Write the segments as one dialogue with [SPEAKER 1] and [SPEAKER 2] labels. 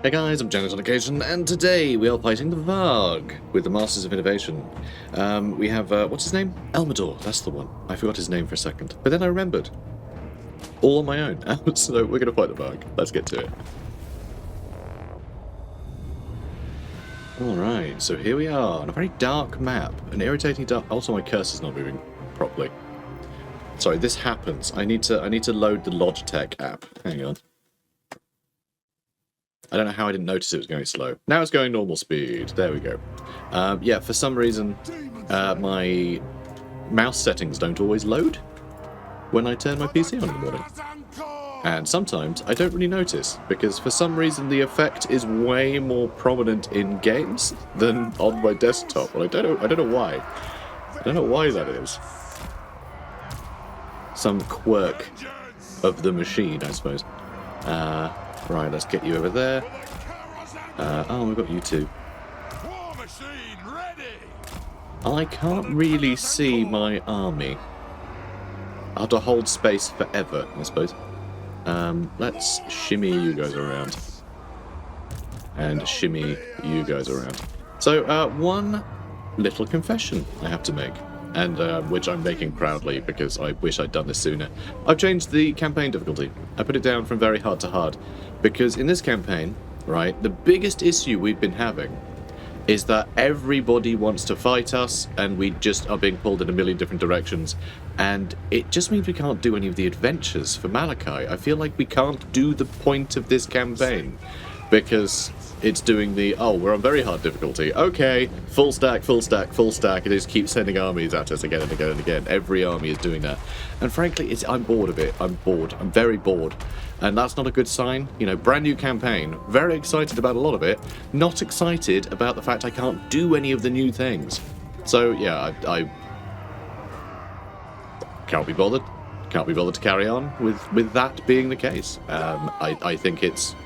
[SPEAKER 1] Hey guys, I'm Janet on occasion, and today we are fighting the Varg with the Masters of Innovation. We have, what's his name? Elmador, that's the one. I forgot his name for a second, but then I remembered. All on my own. So we're going to fight the Varg. Let's get to it. Alright, so here we are, on a very dark map. An irritating dark... Also, my cursor's not moving properly. Sorry, this happens. I need to load the Logitech app. Hang on. I don't know how I didn't notice it was going slow. Now it's going normal speed. There we go. Yeah, for some reason, my mouse settings don't always load when I turn my PC on in the morning. And sometimes I don't really notice, because for some reason the effect is way more prominent in games than on my desktop. Well, I don't know why. I don't know why that is. Some quirk of the machine, I suppose. Right, let's get you over there. Oh, we've got you two. I can't really see my army. I'll have to hold space forever, I suppose. Let's shimmy you guys around. And shimmy you guys around. So, one little confession I have to make. And which I'm making proudly because I wish I'd done this sooner. I've changed the campaign difficulty. I put it down from very hard to hard. Because in this campaign, right, the biggest issue we've been having is that everybody wants to fight us and we just are being pulled in a million different directions. And it just means we can't do any of the adventures for Malakai. I feel like we can't do the point of this campaign because it's doing the, oh, we're on very hard difficulty. Okay, full stack, full stack, full stack. It just keeps sending armies at us again and again and again. Every army is doing that. And frankly, I'm bored of it. I'm bored. I'm very bored. And that's not a good sign. You know, brand new campaign. Very excited about a lot of it. Not excited about the fact I can't do any of the new things. So, yeah, I can't be bothered. Can't be bothered to carry on with that being the case. I think it's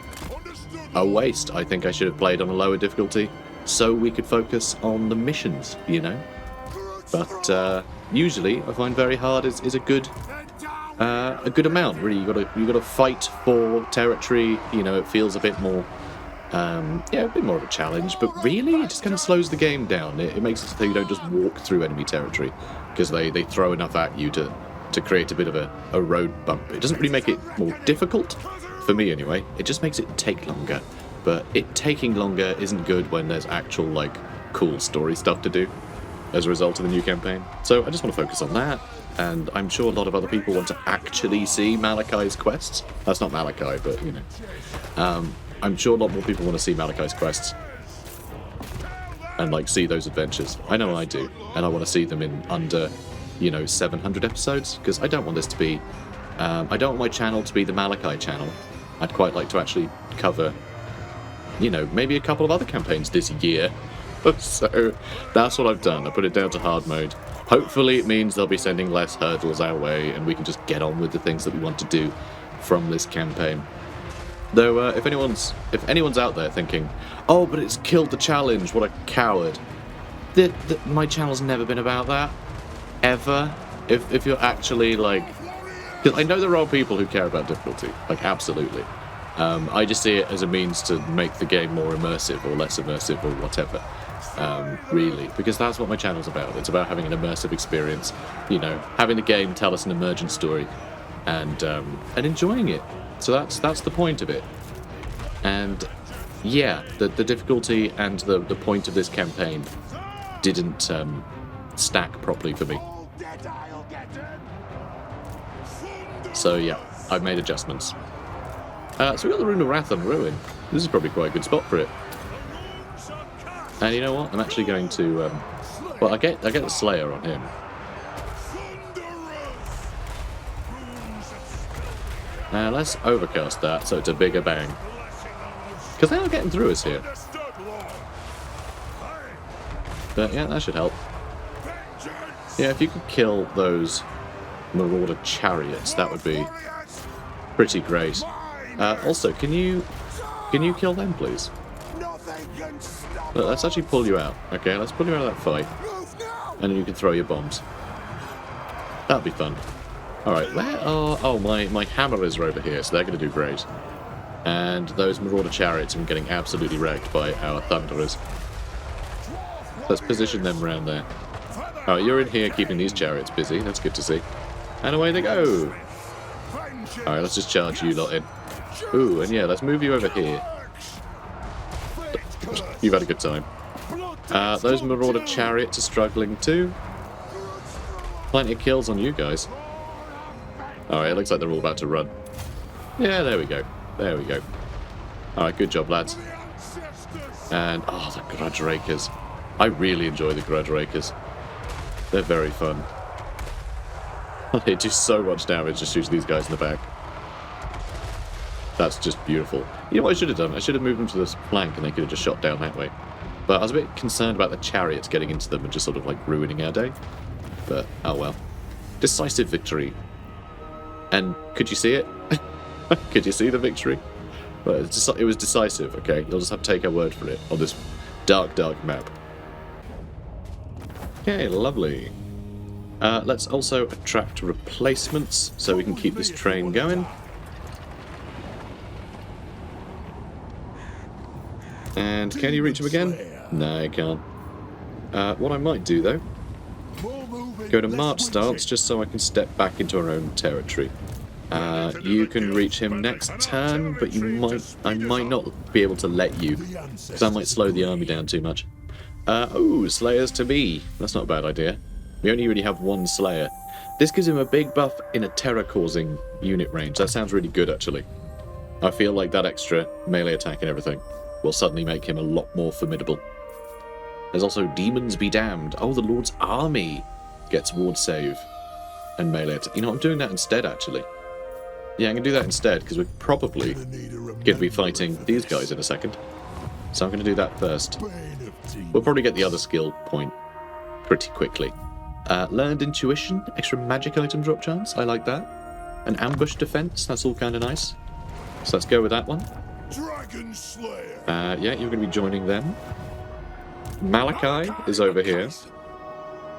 [SPEAKER 1] a waste. I think I should have played on a lower difficulty so we could focus on the missions, you know? But usually I find very hard is a good amount, really. You gotta fight for territory, you know, it feels a bit more a bit more of a challenge, but really it just kind of slows the game down. It makes it so you don't just walk through enemy territory because they throw enough at you to create a bit of a road bump. It doesn't really make it more difficult. For me, anyway, it just makes it take longer. But it taking longer isn't good when there's actual, like, cool story stuff to do as a result of the new campaign. So I just want to focus on that, and I'm sure a lot of other people want to actually see Malakai's quests. That's not Malakai, but, you know. I'm sure a lot more people want to see Malakai's quests and, like, see those adventures. I know I do, and I want to see them in under, 700 episodes, because I don't want this to be... I don't want my channel to be the Malakai channel. I'd quite like to actually cover, maybe a couple of other campaigns this year. So that's what I've done. I put it down to hard mode. Hopefully it means they'll be sending less hurdles our way and we can just get on with the things that we want to do from this campaign. Though, if anyone's out there thinking, oh, but it's killed the challenge, what a coward. My channel's never been about that. Ever. If you're actually, like... Because I know there are people who care about difficulty, like, absolutely. I just see it as a means to make the game more immersive or less immersive or whatever, really. Because that's what my channel's about. It's about having an immersive experience, having the game tell us an emergent story and enjoying it. So that's the point of it. And, yeah, the difficulty and the point of this campaign didn't stack properly for me. So yeah, I've made adjustments. So we got the Rune of Wrath on Ruin. This is probably quite a good spot for it. And you know what? I'm actually going to... I get the Slayer on him. Let's overcast that so it's a bigger bang. Because they are getting through us here. But yeah, that should help. Yeah, if you could kill those Marauder chariots, that would be pretty great. Also, can you kill them, please? Let's actually pull you out. Okay, let's pull you out of that fight. And then you can throw your bombs. That'll be fun. Alright, where are... Oh, my hammerers are over here, so they're going to do great. And those Marauder chariots are getting absolutely wrecked by our Thunderers. Let's position them around there. Oh, you're in here keeping these chariots busy. That's good to see. And away they go. Alright, let's just charge you lot in. Ooh, and yeah, let's move you over here. You've had a good time. Those Marauder chariots are struggling too. Plenty of kills on you guys. Alright, it looks like they're all about to run. Yeah, there we go. There we go. Alright, good job, lads. And, oh, the Grudge Rakers. I really enjoy the Grudge Rakers. They're very fun. They do so much damage just shooting these guys in the back. That's just beautiful. You know what I should have done? I should have moved them to this flank and they could have just shot down that way. But I was a bit concerned about the chariots getting into them and just sort of like ruining our day. But, oh well. Decisive victory. And could you see it? Could you see the victory? But it was decisive, okay? You'll just have to take our word for it on this dark, dark map. Okay, lovely. Let's also attract replacements so we can keep this train going. And can you reach him again? No, I can't. What I might do, though, go to March stance just so I can step back into our own territory. You can reach him next turn, but I might not be able to let you, because I might slow the army down too much. Oh, Slayers to be. That's not a bad idea. We only really have one Slayer. This gives him a big buff in a terror-causing unit range. That sounds really good, actually. I feel like that extra melee attack and everything will suddenly make him a lot more formidable. There's also Demons Be Damned. Oh, the Lord's Army gets ward save and melee attack. You know, I'm doing that instead, actually. Yeah, I'm going to do that instead, because we're probably going to be fighting these guys in a second. So I'm going to do that first. We'll probably get the other skill point pretty quickly. Learned Intuition, extra magic item drop chance, I like that. An ambush defense, that's all kind of nice. So let's go with that one. Yeah, you're going to be joining them. Malakai is over here.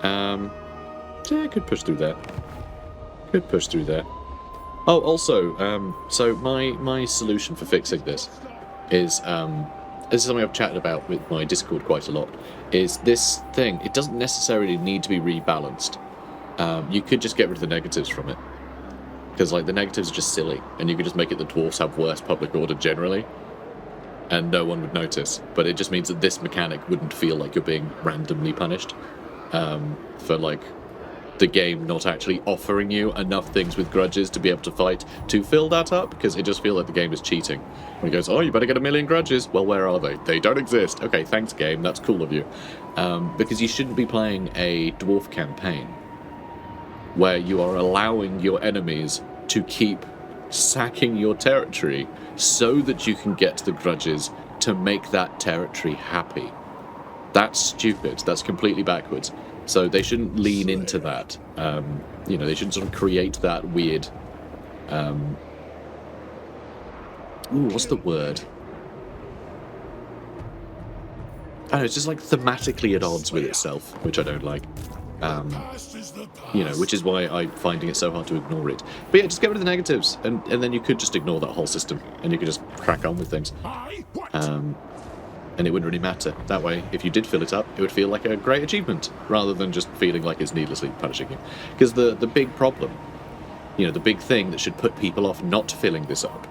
[SPEAKER 1] Yeah, could push through there. Could push through there. Oh, also, so my solution for fixing this is, this is something I've chatted about with my Discord quite a lot, is this thing, it doesn't necessarily need to be rebalanced. You could just get rid of the negatives from it. Because, like, the negatives are just silly, and you could just make it the dwarves have worse public order generally, and no one would notice. But it just means that this mechanic wouldn't feel like you're being randomly punished for, like, the game not actually offering you enough things with grudges to be able to fight to fill that up, because it just feels like the game is cheating. When it goes, oh, you better get 1,000,000 grudges. Well, where are they? They don't exist. Okay, thanks, game. That's cool of you. Because you shouldn't be playing a dwarf campaign where you are allowing your enemies to keep sacking your territory so that you can get the grudges to make that territory happy. That's stupid. That's completely backwards. So they shouldn't lean into that. You know, they shouldn't sort of create that weird... ooh, what's the word? I don't know, it's just like thematically at odds with itself, which I don't like. You know, which is why I'm finding it so hard to ignore it. But yeah, just get rid of the negatives, and then you could just ignore that whole system, and you could just crack on with things. And it wouldn't really matter. That way, if you did fill it up, it would feel like a great achievement, rather than just feeling like it's needlessly punishing you. Because the big problem, you know, the big thing that should put people off not filling this up,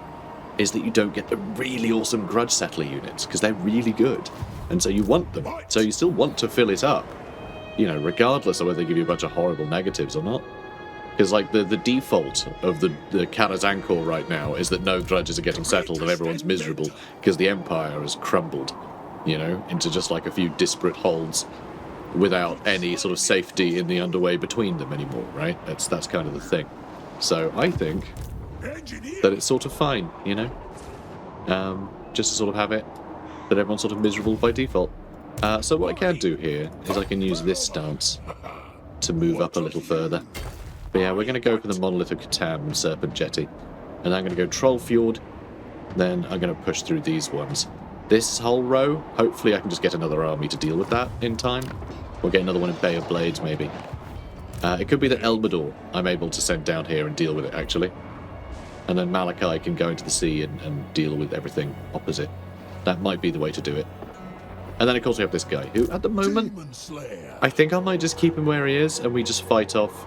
[SPEAKER 1] is that you don't get the really awesome grudge settler units, because they're really good. And so you want them. So you still want to fill it up, you know, regardless of whether they give you a bunch of horrible negatives or not. Because, like, the default of the Karazankor right now is that no grudges are getting settled and everyone's miserable because the Empire has crumbled, you know, into just, like, a few disparate holds without any sort of safety in the underway between them anymore, right? That's kind of the thing. So I think that it's sort of fine, you know? Just to sort of have it that everyone's sort of miserable by default. So what I can do here is I can use this stance to move up a little further. But yeah, we're going to go for the Monolith of Catan and Serpent Jetty. And I'm going to go Troll Fjord, then I'm going to push through these ones. This whole row, hopefully I can just get another army to deal with that in time. Or get another one in Bay of Blades, maybe. It could be that Elmador I'm able to send down here and deal with it, actually. And then Malakai can go into the sea and deal with everything opposite. That might be the way to do it. And then, of course, we have this guy, who, at the moment, I think I might just keep him where he is, and we just fight off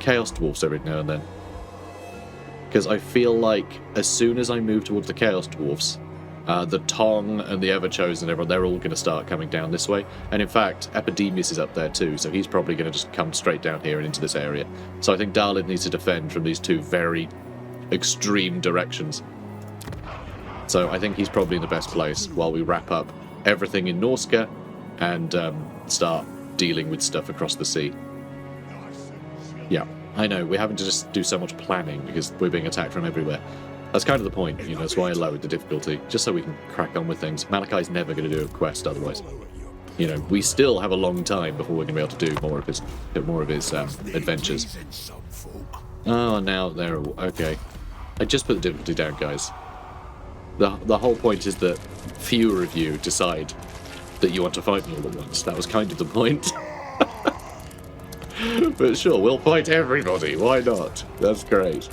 [SPEAKER 1] Chaos Dwarfs every now and then. Because I feel like, as soon as I move towards the Chaos Dwarfs, the Tong and the Ever-Chosen and everyone, they're all going to start coming down this way. And in fact, Epidemius is up there too, so he's probably going to just come straight down here and into this area. So I think Darlin needs to defend from these two very extreme directions. So I think he's probably in the best place while we wrap up everything in Norska and start dealing with stuff across the sea. Yeah, I know, we're having to just do so much planning because we're being attacked from everywhere. That's kind of the point, you know, that's why I lowered the difficulty, just so we can crack on with things. Malakai's never going to do a quest otherwise. You know, we still have a long time before we're going to be able to do more of his adventures. Oh, now they're... okay. I just put the difficulty down, guys. The whole point is that fewer of you decide that you want to fight me all at once. That was kind of the point. But sure, we'll fight everybody. Why not? That's great.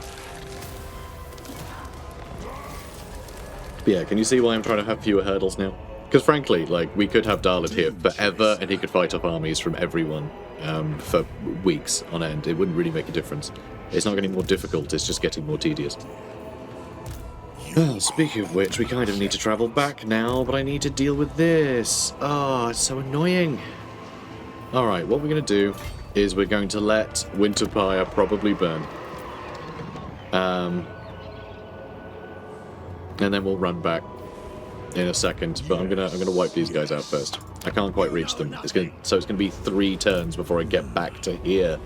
[SPEAKER 1] But yeah, can you see why I'm trying to have fewer hurdles now? Because frankly, like, we could have Darlin here forever and he could fight off armies from everyone for weeks on end. It wouldn't really make a difference. It's not getting more difficult, it's just getting more tedious. Well, speaking of which, we kind of need to travel back now, but I need to deal with this. Oh, it's so annoying. Alright, what we're going to do is we're going to let Winterpire probably burn. And then we'll run back in a second, but I'm gonna wipe these guys out first. I can't quite reach them. So it's gonna be 3 turns before I get back to here.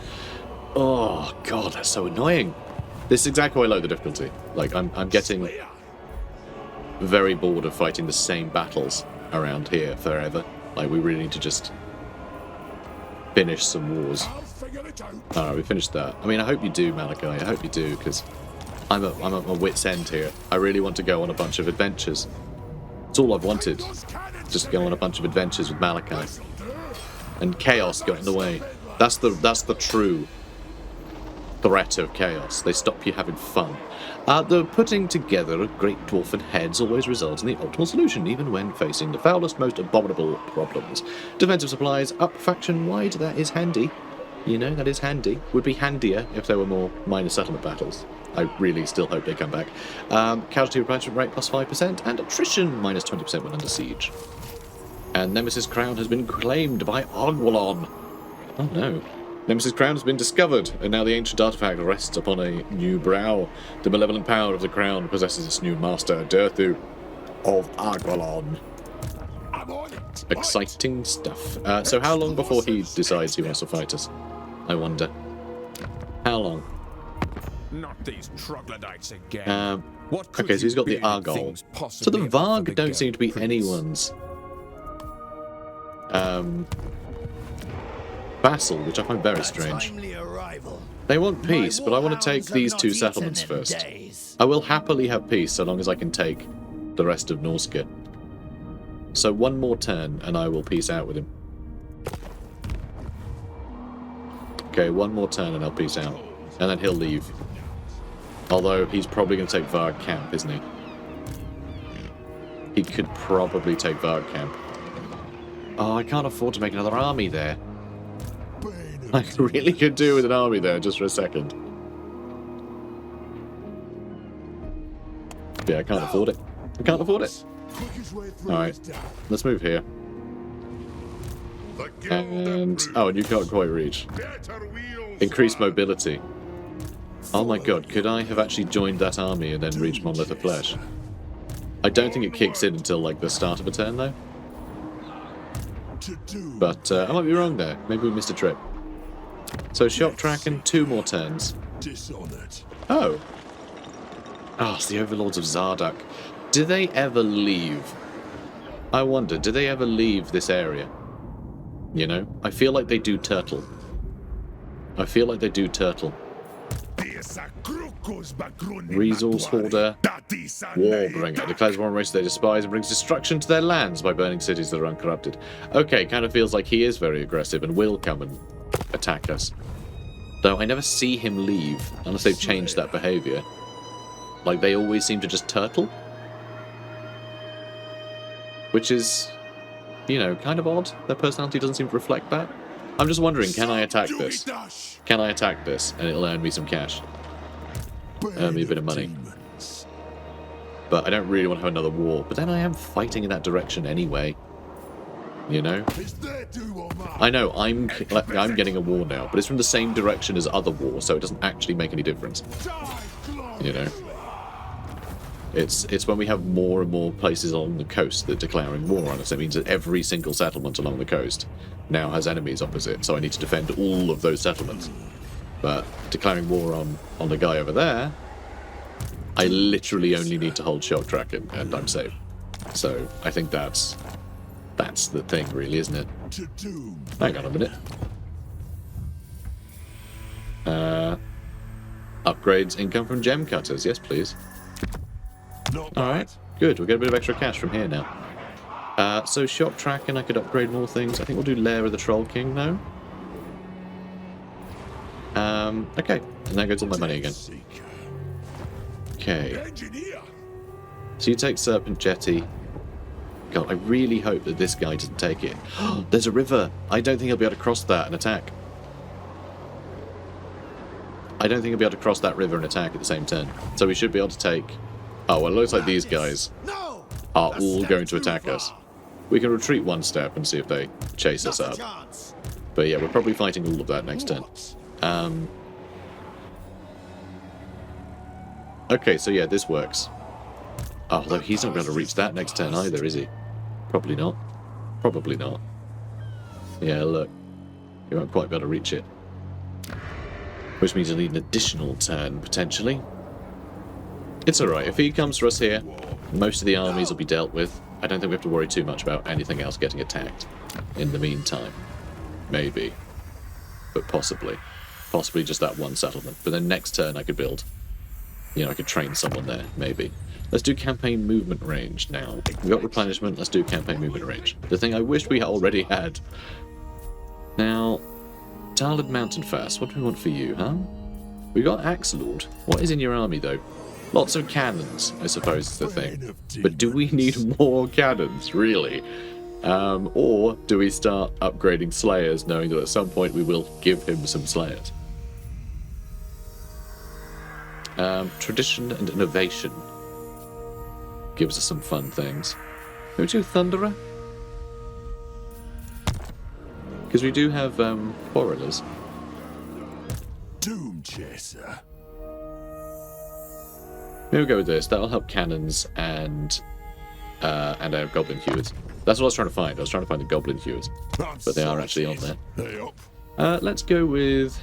[SPEAKER 1] Oh god, that's so annoying. This is exactly why I load the difficulty. Like, I'm getting very bored of fighting the same battles around here forever. Like, we really need to just finish some wars. Alright, we finished that. I mean, I hope you do, Malakai. I hope you do, because I'm at my wit's end here. I really want to go on a bunch of adventures. It's all I've wanted. Just go on a bunch of adventures with Malakai. And chaos got in the way. That's the true threat of chaos. They stop you having fun. The putting together of great dwarfen heads always results in the optimal solution, even when facing the foulest, most abominable problems. Defensive supplies up faction-wide, that is handy. You know, that is handy. Would be handier if there were more minor settlement battles. I really still hope they come back. Casualty replenishment rate plus 5%, and attrition minus 20% when under siege. And Nemesis Crown has been claimed by Ogwalon. Oh no. Nemesis Crown has been discovered, and now the ancient artifact rests upon a new brow. The malevolent power of the crown possesses its new master, Durthu of Ogwalon. Exciting stuff. So how long before he decides he wants to fight us? I wonder. How long?
[SPEAKER 2] Not these troglodytes again.
[SPEAKER 1] Okay, so he's got the Argol. So the Varg don't seem to be anyone's vassal, which I find very strange. They want peace, but I want to take these 2 settlements first. I will happily have peace so long as I can take the rest of Norska. So 1 more turn and I will peace out with him. Okay, 1 more turn and I'll peace out. And then he'll leave. Although he's probably going to take Varg Camp, isn't he? He could probably take Varg Camp. Oh, I can't afford to make another army there. I really could do with an army there just for a second. Yeah, I can't afford it. I can't afford it. Alright, let's move here. And... oh, and you can't quite reach. Increased mobility. Oh my god, could I have actually joined that army and then reached Monolith of Flesh? I don't think it kicks in until, like, the start of a turn, though. But I might be wrong there. Maybe we missed a trip. So, shop track and 2 more turns. Oh. Oh, it's the Overlords of Zardak. Do they ever leave? I wonder, do they ever leave this area? You know? I feel like they do turtle. I feel like they do turtle. Resource Hoarder, Warbringer, declares war on races they despise and brings destruction to their lands by burning cities that are uncorrupted. Okay, kind of feels like he is very aggressive and will come and attack us. Though I never see him leave, unless they've changed that behaviour. Like, they always seem to just turtle. Which is, you know, kind of odd. Their personality doesn't seem to reflect that. I'm just wondering, can I attack this? Can I attack this? And it'll earn me some cash. Earn me a bit of money. But I don't really want to have another war. But then I am fighting in that direction anyway. You know? I know, I'm getting a war now, but it's from the same direction as other wars, so it doesn't actually make any difference. You know? It's when we have more and more places along the coast that are declaring war on us. It means that every single settlement along the coast now has enemies opposite, so I need to defend all of those settlements. But declaring war on the guy over there, I literally only need to hold shock track and I'm safe. So I think that's the thing, really, isn't it? Hang on a minute. Upgrades income from gem cutters. Yes, please. Alright, good. We'll get a bit of extra cash from here now. So shop tracking, I could upgrade more things. I think we'll do Lair of the Troll King now. Okay, and there goes all my money again. Okay. So you take Serpent Jetty. God, I really hope that this guy doesn't take it. There's a river. I don't think he'll be able to cross that and attack. I don't think he'll be able to cross that river and attack at the same turn. So we should be able to take... Oh, well, it looks like these guys are all going to attack us. We can retreat one step and see if they chase us up. But yeah, we're probably fighting all of that next turn. Okay, so yeah, this works. Although he's not going to reach that next turn either, is he? Probably not. Probably not. Yeah, look. He won't quite be able to reach it. Which means he'll need an additional turn, potentially. It's alright. If he comes for us here, most of the armies will be dealt with. I don't think we have to worry too much about anything else getting attacked in the meantime. Maybe. But possibly. Possibly just that one settlement. But then next turn I could build... You know, I could train someone there, maybe. Let's do campaign movement range now. We got replenishment, let's do campaign movement range. The thing I wished we already had. Now, Tarled Mountain Fast, what do we want for you, huh? We got Axe Lord. What is in your army, though? Lots of cannons, I suppose is the thing. But do we need more cannons, really? Or do we start upgrading Slayers, knowing that at some point we will give him some Slayers? Tradition and innovation gives us some fun things. Can we do Thunderer? Because we do have quarrelers.
[SPEAKER 3] Doom Chaser.
[SPEAKER 1] Maybe we'll go with this. That'll help cannons and our goblin hewers. That's what I was trying to find. I was trying to find the goblin hewers, but they are actually on there. Let's go with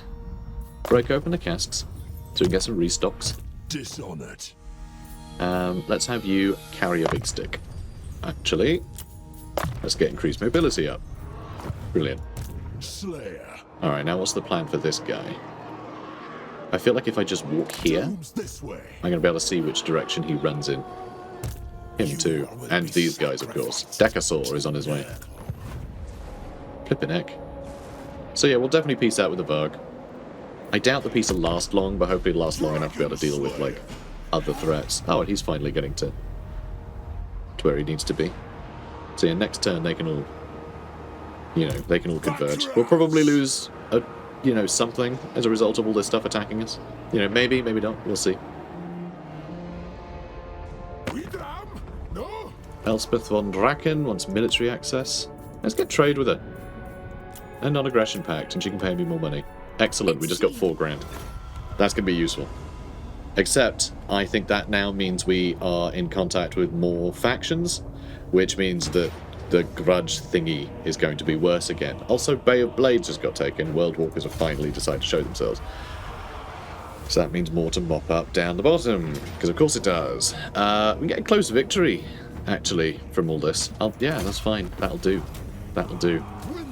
[SPEAKER 1] break open the casks so we can get some restocks.
[SPEAKER 3] Dishonored.
[SPEAKER 1] Let's have you carry a big stick. Actually, let's get increased mobility up. Brilliant.
[SPEAKER 3] Slayer.
[SPEAKER 1] Alright, now what's the plan for this guy? I feel like if I just walk here, I'm going to be able to see which direction he runs in. Him too. And these guys, of course. Decasaur is on his way. Flippin' heck. So yeah, we'll definitely peace out with the Varg. I doubt the peace will last long, but hopefully it'll last long enough to be able to deal with, like, other threats. Oh, and he's finally getting to where he needs to be. So yeah, next turn they can all, you know, they can all converge. We'll probably lose, you know, something as a result of all this stuff attacking us. You know, maybe, maybe not. We'll see. Elspeth von Draken wants military access. Let's get trade with her. A non-aggression pact, and she can pay me more money. Excellent, we just got 4 grand. That's going to be useful. Except, I think that now means we are in contact with more factions, which means that the grudge thingy is going to be worse again. Also, Bay of Blades just got taken. World Walkers have finally decided to show themselves. So that means more to mop up down the bottom, because of course it does. We get a close victory, actually, from all this. Yeah, that's fine. That'll do. That'll do.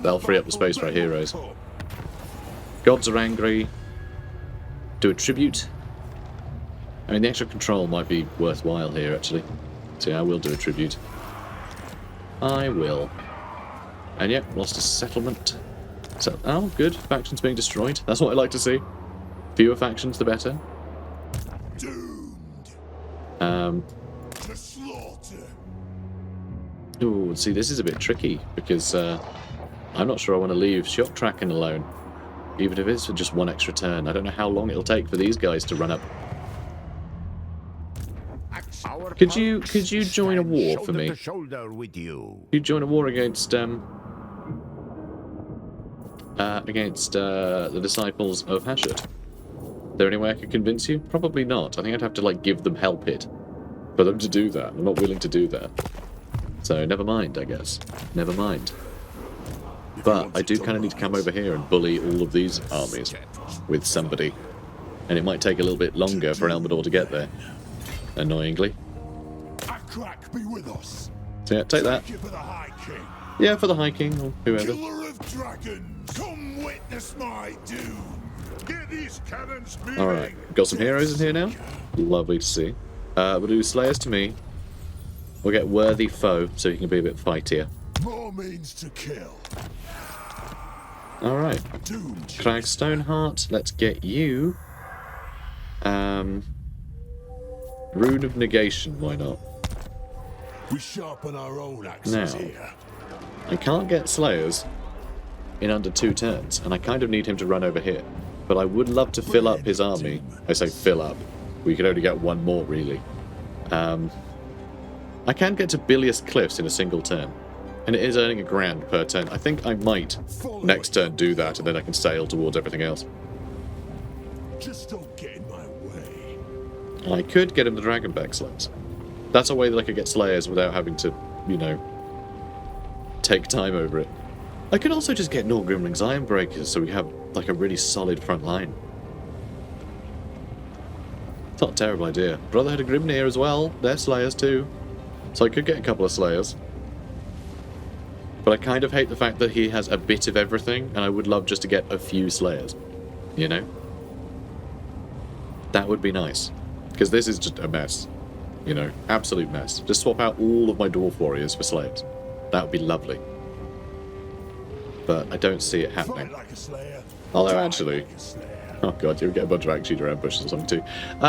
[SPEAKER 1] That'll free up the space for our heroes. Gods are angry. Do a tribute. I mean, the extra control might be worthwhile here, actually. So yeah, I will do a tribute. I will. And yeah, lost a settlement. So, oh, good. Factions being destroyed. That's what I like to see. Fewer factions, the better.
[SPEAKER 3] Doomed. The slaughter.
[SPEAKER 1] Ooh, see, this is a bit tricky because I'm not sure I want to leave shot tracking alone, even if it's for just one extra turn. I don't know how long it'll take for these guys to run up. Could you join a war for me?
[SPEAKER 4] With you.
[SPEAKER 1] Could you join a war against the disciples of Hashut? Is there any way I could convince you? Probably not. I think I'd have to like give them hell pit for them to do that. I'm not willing to do that. So never mind, I guess. Never mind. But I do kind of need to come over here and bully all of these armies with somebody. And it might take a little bit longer for Elmador to get there. Annoyingly.
[SPEAKER 3] Crack be with us.
[SPEAKER 1] So yeah, take that.
[SPEAKER 3] For the High King.
[SPEAKER 1] Yeah, for the High King or whoever.
[SPEAKER 3] Killer of dragons. Come witness my doom. Get these cannons moving.
[SPEAKER 1] Alright, got some heroes in here now. Lovely to see. We'll do Slayers to me. We'll get Worthy Foe so he can be a bit fightier.
[SPEAKER 3] More means to kill.
[SPEAKER 1] Alright.
[SPEAKER 3] Doom.
[SPEAKER 1] Crag Stoneheart, let's get you. Rune of Negation, why not?
[SPEAKER 3] We sharpen our own axes
[SPEAKER 1] Now.
[SPEAKER 3] here.
[SPEAKER 1] I can't get Slayers in under 2 turns, and I kind of need him to run over here. But I would love to fill up his army. I say fill up. We could only get one more, really. I can get to Bilious Cliffs in a single turn, and it is earning £1,000 per turn. I think I might next turn do that, and then I can sail towards everything else.
[SPEAKER 3] Just don't get in my way.
[SPEAKER 1] I could get him the Dragonback Slayers. That's a way that I could get Slayers without having to, you know, take time over it. I could also just get Norgrimling's Ironbreakers so we have, like, a really solid front line. It's not a terrible idea. Brotherhood of Grimnir as well. They're Slayers too. So I could get a couple of Slayers. But I kind of hate the fact that he has a bit of everything, and I would love just to get a few Slayers. You know? That would be nice. Because this is just a mess. You know, absolute mess. Just swap out all of my Dwarf Warriors for Slayers. That would be lovely. But I don't see it happening.
[SPEAKER 3] Fight like a slayer.
[SPEAKER 1] Although actually...
[SPEAKER 3] Like a slayer.
[SPEAKER 1] Oh god, you'll get a bunch of Axe-Shooter ambushes or something too.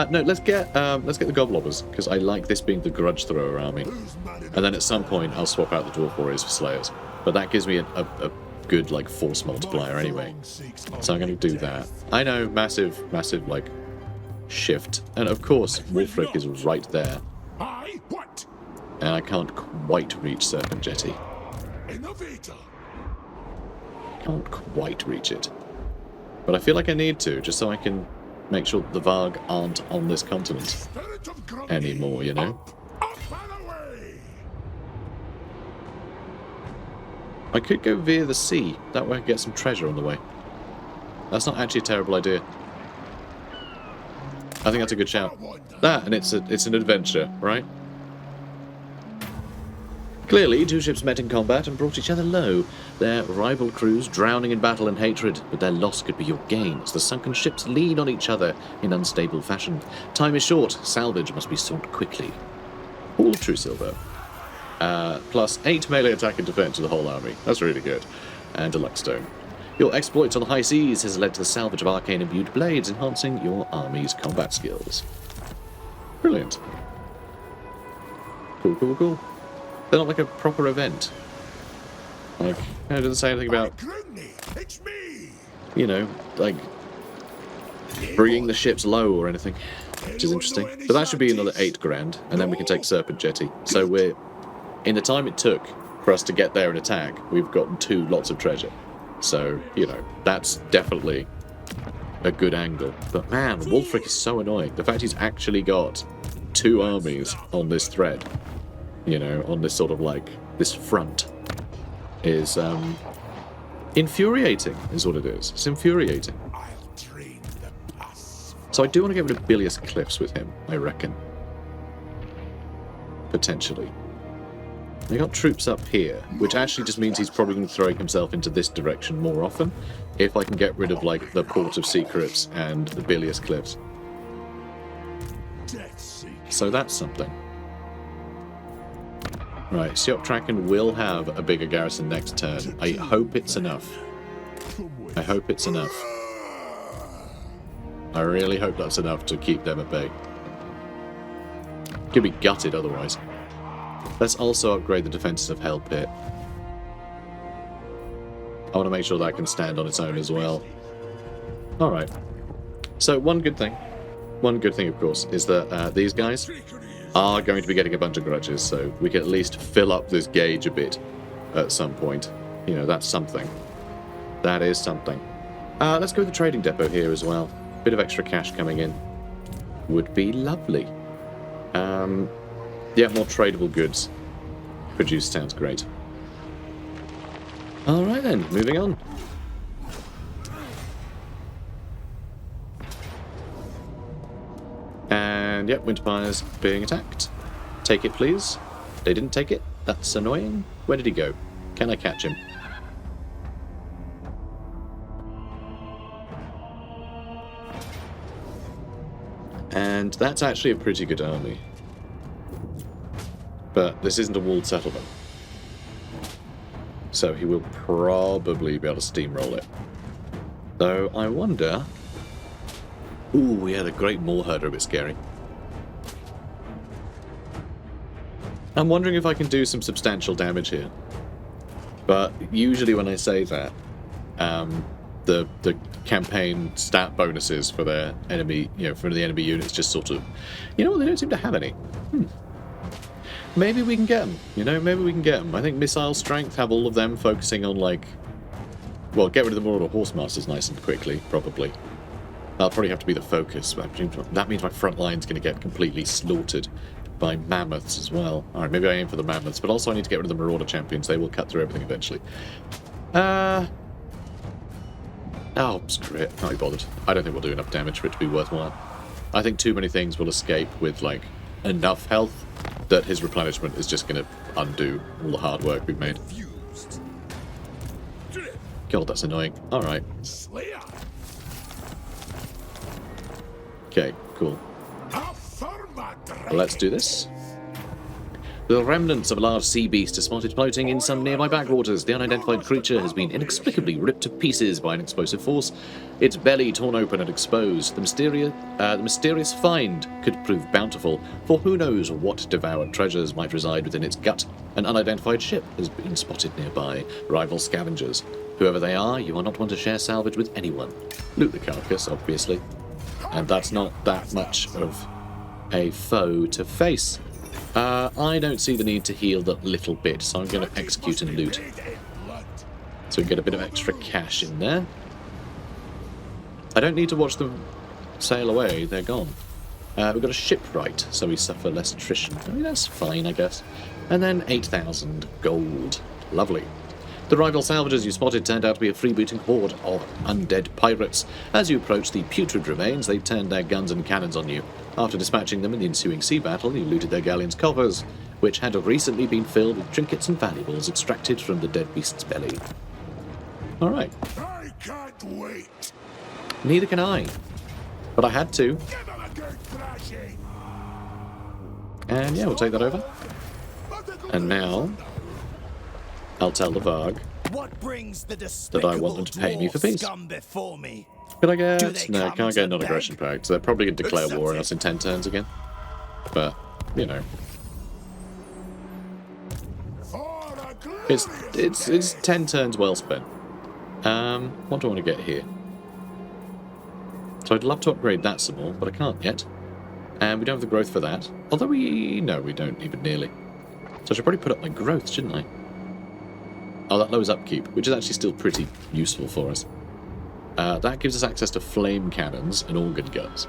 [SPEAKER 1] No, let's get the Goblobbers, because I like this being the Grudge Thrower army. And then at some point I'll swap out the Dwarf Warriors for Slayers. But that gives me a good, like, force multiplier anyway. So I'm going to do that. I know, massive, like, shift. And of course, Wulfric is right there.
[SPEAKER 3] Aye, what?
[SPEAKER 1] And I can't quite reach Serpent Jetty.
[SPEAKER 3] Innovator.
[SPEAKER 1] Can't quite reach it. But I feel like I need to, just so I can make sure that the Varg aren't on this continent
[SPEAKER 3] Spirit of Grungi.
[SPEAKER 1] anymore, you know?
[SPEAKER 3] Up and away.
[SPEAKER 1] I could go via the sea. That way I could get some treasure on the way. That's not actually a terrible idea. I think that's a good shout. That, and it's an adventure, right? Clearly, 2 ships met in combat and brought each other low. Their rival crews drowning in battle and hatred, but their loss could be your gain as the sunken ships lean on each other in unstable fashion. Time is short. Salvage must be sought quickly. All true silver. Plus 8 melee attack and defense to the whole army. That's really good. And a Luckstone. Your exploits on the high seas has led to the salvage of arcane-imbued blades, enhancing your army's combat skills. Brilliant. Cool, cool, cool. They're not like a proper event. Like, it doesn't say anything about,
[SPEAKER 3] It's me.
[SPEAKER 1] you know, like, bringing the ships low or anything. Which is interesting. But that should be another £8,000, and then we can take Serpent Jetty. So we're, in the time it took for us to get there and attack, we've gotten 2 lots of treasure. So, you know, that's definitely a good angle. But man, Wulfric is so annoying. The fact he's actually got 2 armies on this thread, you know, on this sort of like, this front, is infuriating, is what it is. It's infuriating.
[SPEAKER 3] I'll train the pus.
[SPEAKER 1] So I do want to get rid of Bilious Cliffs with him, I reckon. Potentially. We got troops up here, which actually just means he's probably going to throw himself into this direction more often, if I can get rid of, like, the Port of Secrets and the Bilious Cliffs. So that's something. Right, Siop Traken will have a bigger garrison next turn. I hope it's enough. I hope it's enough. I really hope that's enough to keep them at bay. Could be gutted otherwise. Let's also upgrade the defenses of Hell Pit. I want to make sure that can stand on its own as well. Alright. So one good thing, of course, is that these guys are going to be getting a bunch of grudges, so we can at least fill up this gauge a bit at some point. You know, that's something. That is something. Let's go with the trading depot here as well. Bit of extra cash coming in. Would be lovely. Yeah, more tradable goods produced sounds great. Alright then, moving on. And yep, Winterfire's being attacked. Take it, please. They didn't take it. That's annoying. Where did he go? Can I catch him? And that's actually a pretty good army. But this isn't a walled settlement. So he will probably be able to steamroll it. Though I wonder... Ooh, yeah, the Great Moor Herder are a bit scary. I'm wondering if I can do some substantial damage here. But usually when I say that, the campaign stat bonuses for their enemy, for the enemy units just sort of, they don't seem to have any. Maybe we can get them, maybe we can get them. I think missile strength, have all of them focusing on, well, get rid of the Marauder Horsemasters nice and quickly, probably. That'll probably have to be the focus. That means my front line's going to get completely slaughtered by mammoths as well. Alright, maybe I aim for the mammoths, but also I need to get rid of the Marauder champions. They will cut through everything eventually. Oh, screw it. Can't be bothered. I don't think we'll do enough damage for it to be worthwhile. I think too many things will escape with, enough health that his replenishment is just going to undo all the hard work we've made. God, that's annoying. Alright. Okay, cool. Let's do this. The remnants of a large sea beast are spotted floating in some nearby backwaters. The unidentified creature has been inexplicably ripped to pieces by an explosive force, its belly torn open and exposed. The mysterious find could prove bountiful, for who knows what devoured treasures might reside within its gut. An unidentified ship has been spotted nearby. Rival scavengers. Whoever they are, you are not one to share salvage with anyone. Loot the carcass, obviously. And that's not that much of a foe to face. I don't see the need to heal that little bit, so I'm going to execute and loot. So we get a bit of extra cash in there. I don't need to watch them sail away, they're gone. We've got a shipwright, so we suffer less attrition. I mean, that's fine, I guess. And then 8,000 gold. Lovely. The rival salvagers you spotted turned out to be a freebooting horde of undead pirates. As you approached the putrid remains, they turned their guns and cannons on you. After dispatching them in the ensuing sea battle, you looted their galleon's coffers, which had recently been filled with trinkets and valuables extracted from the dead beast's belly. Alright.
[SPEAKER 3] I can't wait.
[SPEAKER 1] Neither can I. But I had to.
[SPEAKER 3] Give him a good thrashing.
[SPEAKER 1] And yeah, we'll take that over. And now, I'll tell the Varg that I want them to pay me for peace. Could I get... No, can't get a non-aggression pact, so they're probably going to declare war on us in 10 turns again. But, It's 10 turns well spent. What do I want to get here? So I'd love to upgrade that some more, but I can't yet. And we don't have the growth for that. Although no, we don't even nearly. So I should probably put up my growth, shouldn't I? Oh, that lowers upkeep, which is actually still pretty useful for us. That gives us access to flame cannons and organ guns,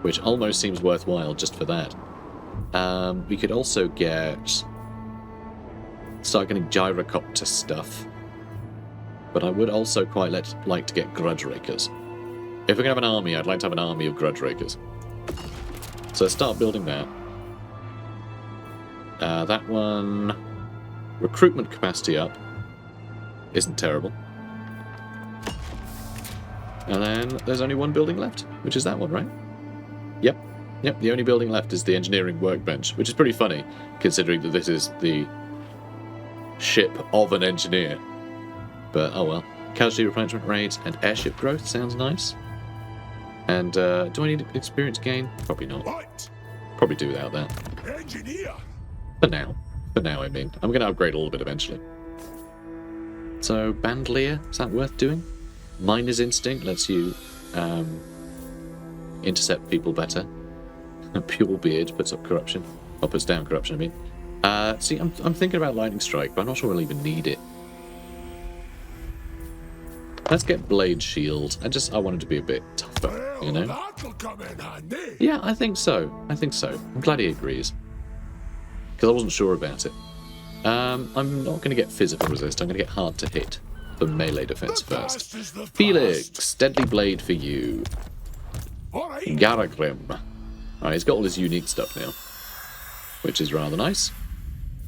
[SPEAKER 1] which almost seems worthwhile just for that. We could also start getting gyrocopter stuff, but I would also quite like to get grudge rakers. If we're going to have an army, I'd like to have an army of grudge rakers. So let's start building that. That one... Recruitment capacity up. Isn't terrible. And then there's only one building left, which is that one, right? Yep, the only building left is the engineering workbench, which is pretty funny, considering that this is the ship of an engineer. But, oh well. Casualty replenishment rate and airship growth sounds nice. And, do I need experience gain? Probably not. Probably do without that.
[SPEAKER 3] Engineer.
[SPEAKER 1] For now. For now, I mean. I'm going to upgrade a little bit eventually. So, Bandolier, is that worth doing? Miner's Instinct lets you intercept people better. Pure Beard puts up corruption. Or puts down corruption, I mean. See, I'm thinking about Lightning Strike, but I'm not sure we'll even need it. Let's get Blade Shield. I want it to be a bit tougher, you know?
[SPEAKER 3] That'll come in handy.
[SPEAKER 1] Yeah, I think so. I think so. I'm glad he agrees. Because I wasn't sure about it. I'm not going to get physical resist. I'm going to get hard to hit for melee defense first. Felix, Deadly Blade for you. Garagrim. Alright, he's got all his unique stuff now, which is rather nice.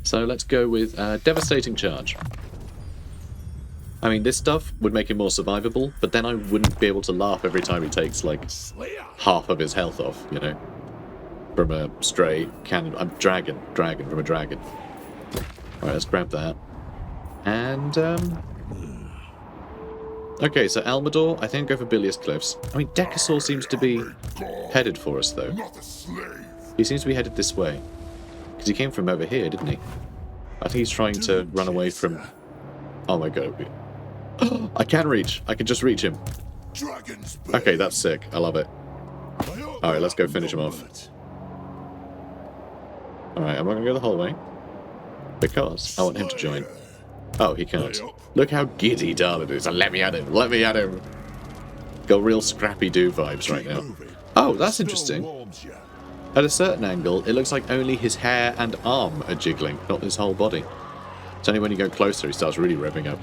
[SPEAKER 1] So let's go with Devastating Charge. I mean, this stuff would make him more survivable, but then I wouldn't be able to laugh every time he takes, like, half of his health off, you know? From a stray cannon. Dragon from a dragon. Alright, let's grab that. And, okay, so Almador, I think go for Bilious Cliffs. I mean, Decasaur seems to be headed for us, though. He seems to be headed this way. Because he came from over here, didn't he? I think he's trying to run away from... Oh my god. I can reach. I can just reach him. Okay, that's sick. I love it. Alright, let's go finish him off. Alright, I'm not going to go the whole way. Because I want him to join. Oh, he can't. Look how giddy Darlin is. Let me at him. Let me at him. Got real Scrappy-Doo vibes right now. Oh, that's interesting. At a certain angle, it looks like only his hair and arm are jiggling, not his whole body. It's only when you go closer he starts really revving up.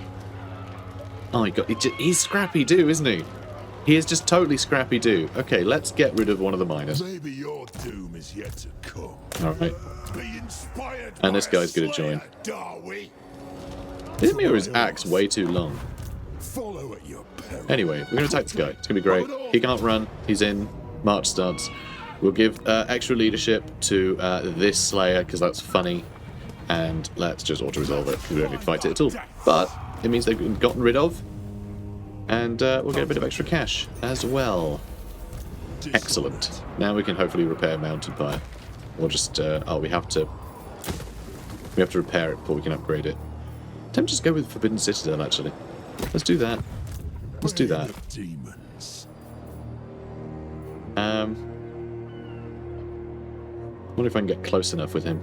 [SPEAKER 1] Oh my god, he's Scrappy-Doo, isn't he? He is just totally Scrappy-Doo. Okay, let's get rid of one of the miners.
[SPEAKER 3] Maybe your doom is yet to come.
[SPEAKER 1] Alright. And this guy's gonna join. Isn't his axe way too long? Anyway, we're gonna attack this guy. It's gonna be great. He can't run. He's in. March starts. We'll give extra leadership to this Slayer, because that's funny. And let's just auto-resolve it. We don't need to fight it at all. But it means they've been gotten rid of. And we'll get a bit of extra cash as well. Excellent. Now we can hopefully repair Mountain Fire. Or just... oh, we have to repair it before we can upgrade it. Let me just go with Forbidden Citadel, actually. Let's do that. Let's do that. I wonder if I can get close enough with him.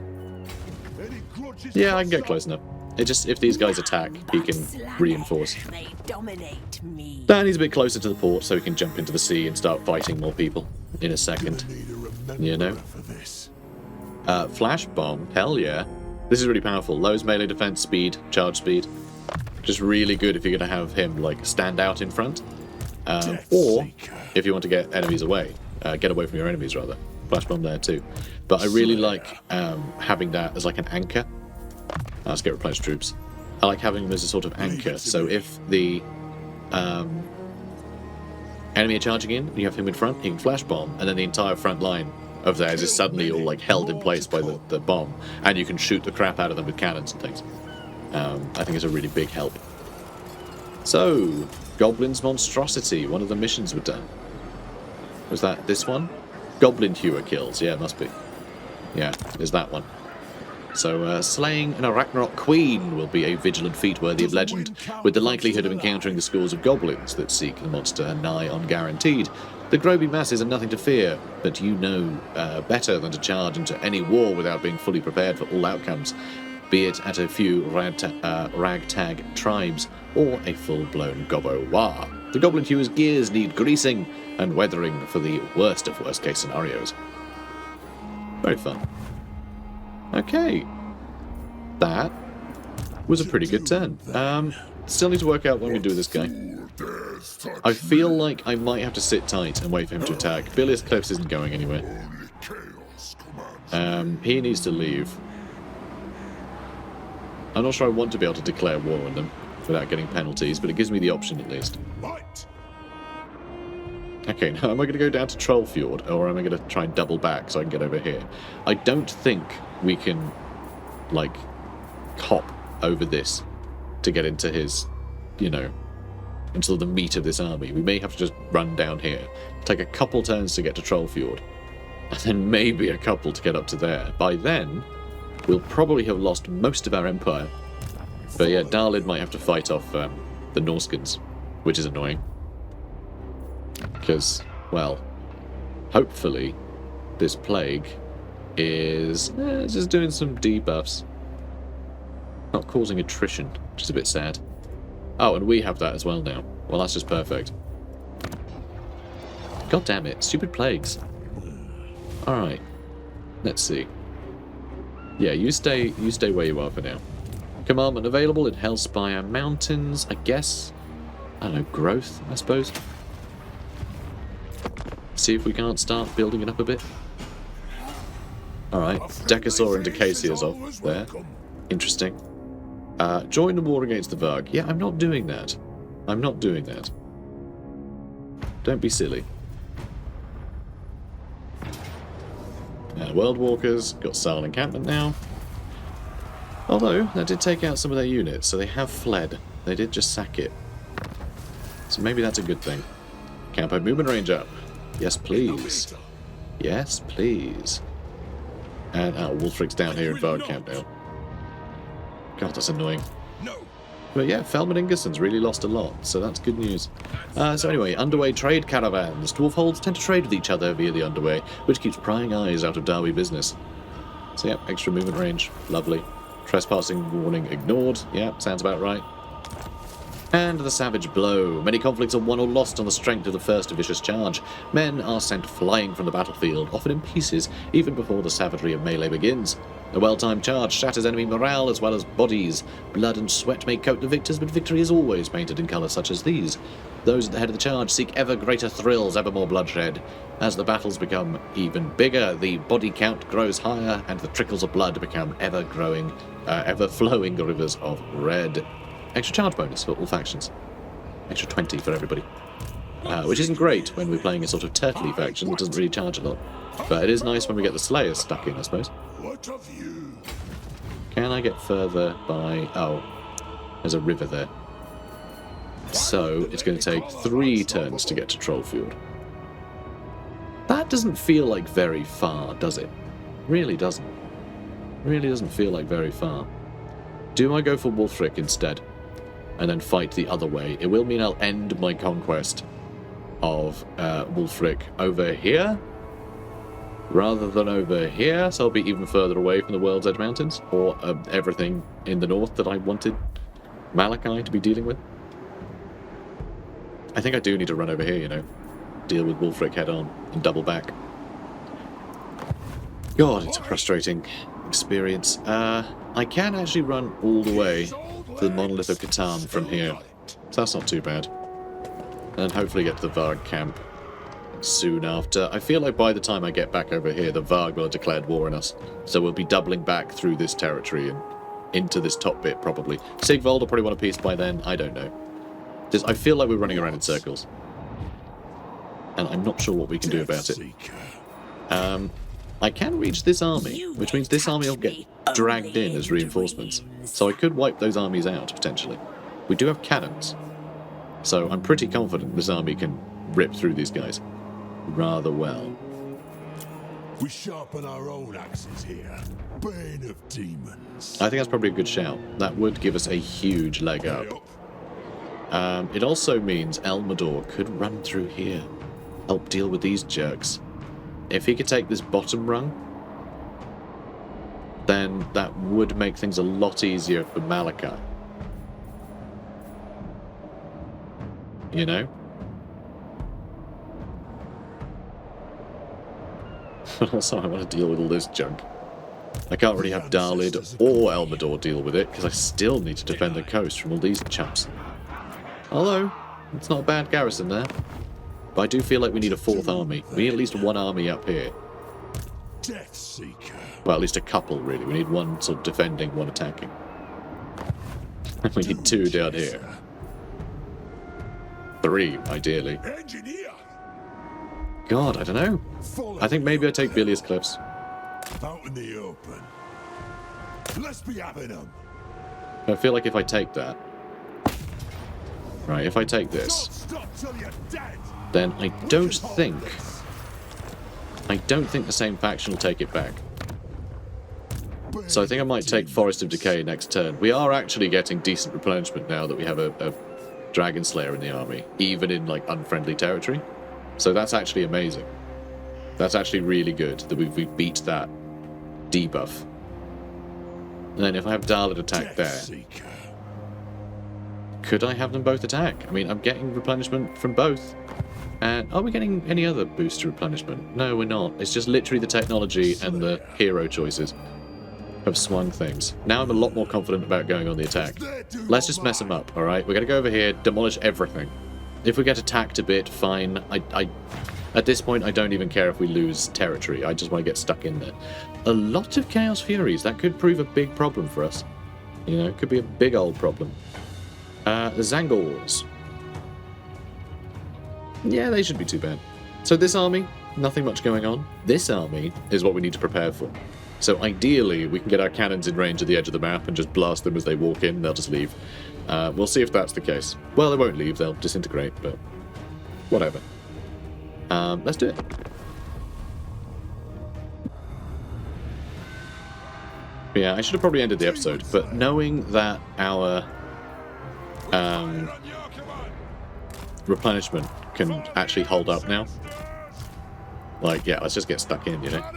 [SPEAKER 1] Yeah, I can get close enough. It just, if these guys attack, he can reinforce. Dan he's a bit closer to the port so he can jump into the sea and start fighting more people in a second. You know? Flash Bomb, hell yeah. This is really powerful. Lowers melee defense, speed, charge speed. Just really good if you're going to have him, like, stand out in front. Or, if you want to get enemies away. Get away from your enemies, rather. Flash Bomb there, too. But I really like having that as, like, an anchor. Let's get replenished troops. I like having them as a sort of anchor. So if the enemy are charging in, you have him in front, he can Flash Bomb, and then the entire front line of theirs is suddenly all, like, held in place by the bomb. And you can shoot the crap out of them with cannons and things. I think it's a really big help. So, Goblin's Monstrosity. One of the missions were done. Was that this one? Goblin Hewer kills. Yeah, it must be. Yeah, there's that one. So, slaying an Arachnarok Queen will be a vigilant feat worthy of legend, with the likelihood of encountering the schools of goblins that seek the monster nigh on guaranteed. The Groby masses are nothing to fear, but you know better than to charge into any war without being fully prepared for all outcomes, be it at a few ragtag tribes or a full-blown Gobbo War. The Goblin Hewer's gears need greasing and weathering for the worst of worst-case scenarios. Very fun. Okay. That was a pretty good turn. Still need to work out what I'm going to do with this guy. I feel like I might have to sit tight and wait for him to attack. Bilious Cliffs isn't going anywhere. He needs to leave. I'm not sure I want to be able to declare war on them without getting penalties, but it gives me the option at least. Okay, now am I going to go down to Trollfjord, or am I going to try and double back so I can get over here? I don't think we can, like, hop over this to get into his, you know, into the meat of this army. We may have to just run down here. Take a couple turns to get to Trollfjord. and then maybe a couple to get up to there. By then, we'll probably have lost most of our empire. But yeah, Darlid might have to fight off the Norskins, which is annoying. Because, well, hopefully this plague is just doing some debuffs. Not causing attrition, which is a bit sad. Oh, and we have that as well now. Well, that's just perfect. God damn it, stupid plagues. Alright, let's see. Yeah, you stay where you are for now. Commandment available in Hellspire Mountains, I guess. I don't know, growth, I suppose. See if we can't start building it up a bit. Alright, Decasaur and Decacia's off there. Interesting. Join the war against the Varg. Yeah, I'm not doing that. I'm not doing that. Don't be silly. World Walkers, got Sal encampment now. Although, that did take out some of their units, so they have fled. They did just sack it. So maybe that's a good thing. Campo movement range up. Yes, please. Yes, please. And, Wolfric's down here in Varg camp now. God, that's annoying. But yeah, Felman Ingerson's really lost a lot, so that's good news. So anyway, underway trade caravans. Dwarf holds tend to trade with each other via the underway, which keeps prying eyes out of Darby business. So yeah, extra movement range. Lovely. Trespassing warning ignored. Yeah, sounds about right. And the savage blow. Many conflicts are won or lost on the strength of the first vicious charge. Men are sent flying from the battlefield, often in pieces, even before the savagery of melee begins. A well-timed charge shatters enemy morale as well as bodies. Blood and sweat may coat the victors, but victory is always painted in colours such as these. Those at the head of the charge seek ever greater thrills, ever more bloodshed. As the battles become even bigger, the body count grows higher, and the trickles of blood become ever-flowing rivers of red. Extra charge bonus for all factions. Extra 20 for everybody. Which isn't great when we're playing a sort of turtley faction that doesn't really charge a lot. But it is nice when we get the Slayers stuck in, I suppose.
[SPEAKER 3] What of you?
[SPEAKER 1] Can I get further by... Oh, there's a river there. So, it's going to take 3 turns to get to Trollfield. That doesn't feel like very far, does it? Really doesn't. Really doesn't feel like very far. Do I go for Wolfric instead? And then fight the other way? It will mean I'll end my conquest of Wolfric over here, rather than over here, so I'll be even further away from the World's Edge Mountains, or everything in the north that I wanted Malakai to be dealing with. I think I do need to run over here, you know. Deal with Wolfric head on and double back. God, it's a frustrating experience. I can actually run all the way to the Monolith of Catan from here, so that's not too bad. And hopefully get to the Varg camp soon after. I feel like by the time I get back over here, the Varg will have declared war on us, so we'll be doubling back through this territory and into this top bit, probably. Sigvald will probably want a peace by then, I don't know. I feel like we're running around in circles. And I'm not sure what we can do about it. I can reach this army, which means this army will get dragged in as reinforcements. So I could wipe those armies out, potentially. We do have cannons, so I'm pretty confident this army can rip through these guys rather well.
[SPEAKER 3] We sharpen our own axes here. Bane of demons.
[SPEAKER 1] I think that's probably a good shout. That would give us a huge leg up. It also means Elmador could run through here, help deal with these jerks. If he could take this bottom rung, then that would make things a lot easier for Malakai. You know? But also I want to deal with all this junk. I can't really have Darlid or Elmador deal with it, because I still need to defend the coast from all these chumps. Although, it's not a bad garrison there. But I do feel like we need a 4th army. We need at least 1 army up here.
[SPEAKER 3] Death Seeker.
[SPEAKER 1] Well, at least a couple, really. We need 1 sort of defending, 1 attacking. We need 2 down here. 3, ideally.
[SPEAKER 3] Engineer.
[SPEAKER 1] God, I don't know. I think maybe I take Bilious Cliffs.
[SPEAKER 3] Out in the open. Let's be having them.
[SPEAKER 1] I feel like if I take that... Right, if I take this...
[SPEAKER 3] Stop till you're dead.
[SPEAKER 1] Then I don't think I don't think the same faction will take it back. So I think I might take Forest of Decay next turn. We are actually getting decent replenishment now that we have a Dragon Slayer in the army, even in like unfriendly territory. So that's actually amazing. That's actually really good that we've beat that debuff. And then if I have Dalit attack there, could I have them both attack? I mean, I'm getting replenishment from both. And are we getting any other boost to replenishment? No, we're not. It's just literally the technology and the hero choices have swung things. Now I'm a lot more confident about going on the attack. Let's just mess them up, alright? We're going to go over here, demolish everything. If we get attacked a bit, fine. At this point, I don't even care if we lose territory. I just want to get stuck in there. A lot of Chaos Furies. That could prove a big problem for us. You know, it could be a big old problem. The Zangors. Yeah, they shouldn't be too bad. So this army, nothing much going on. This army is what we need to prepare for. So ideally, we can get our cannons in range at the edge of the map and just blast them as they walk in. They'll just leave. We'll see if that's the case. Well, they won't leave. They'll disintegrate, but whatever. Let's do it. Yeah, I should have probably ended the episode, but knowing that our replenishment can actually hold up now, like, yeah, let's just get stuck in, you know?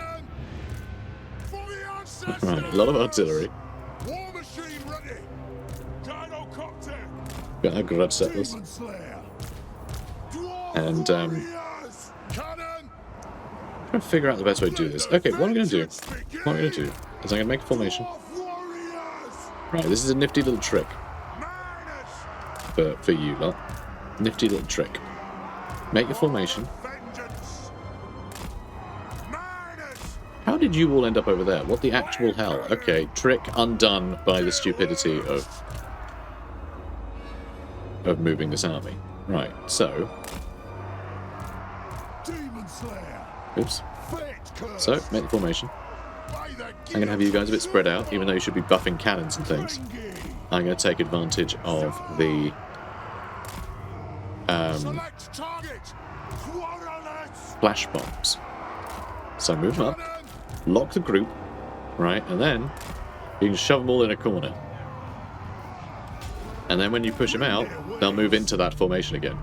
[SPEAKER 1] Right, a lot of artillery. Got our grudge settlers. And, trying to figure out the best way to do this. Okay, what I'm going to do is I'm going to make a formation. Right, this is a nifty little trick. For you lot. Nifty little trick. Make your formation. How did you all end up over there? What the actual hell? Okay, trick undone by the stupidity of moving this army. Right, so... Oops. So, make the formation. I'm going to have you guys a bit spread out, even though you should be buffing cannons and things. I'm going to take advantage of the... flash bombs. So move them up, lock the group, right, and then you can shove them all in a corner. And then when you push them out, they'll move into that formation again.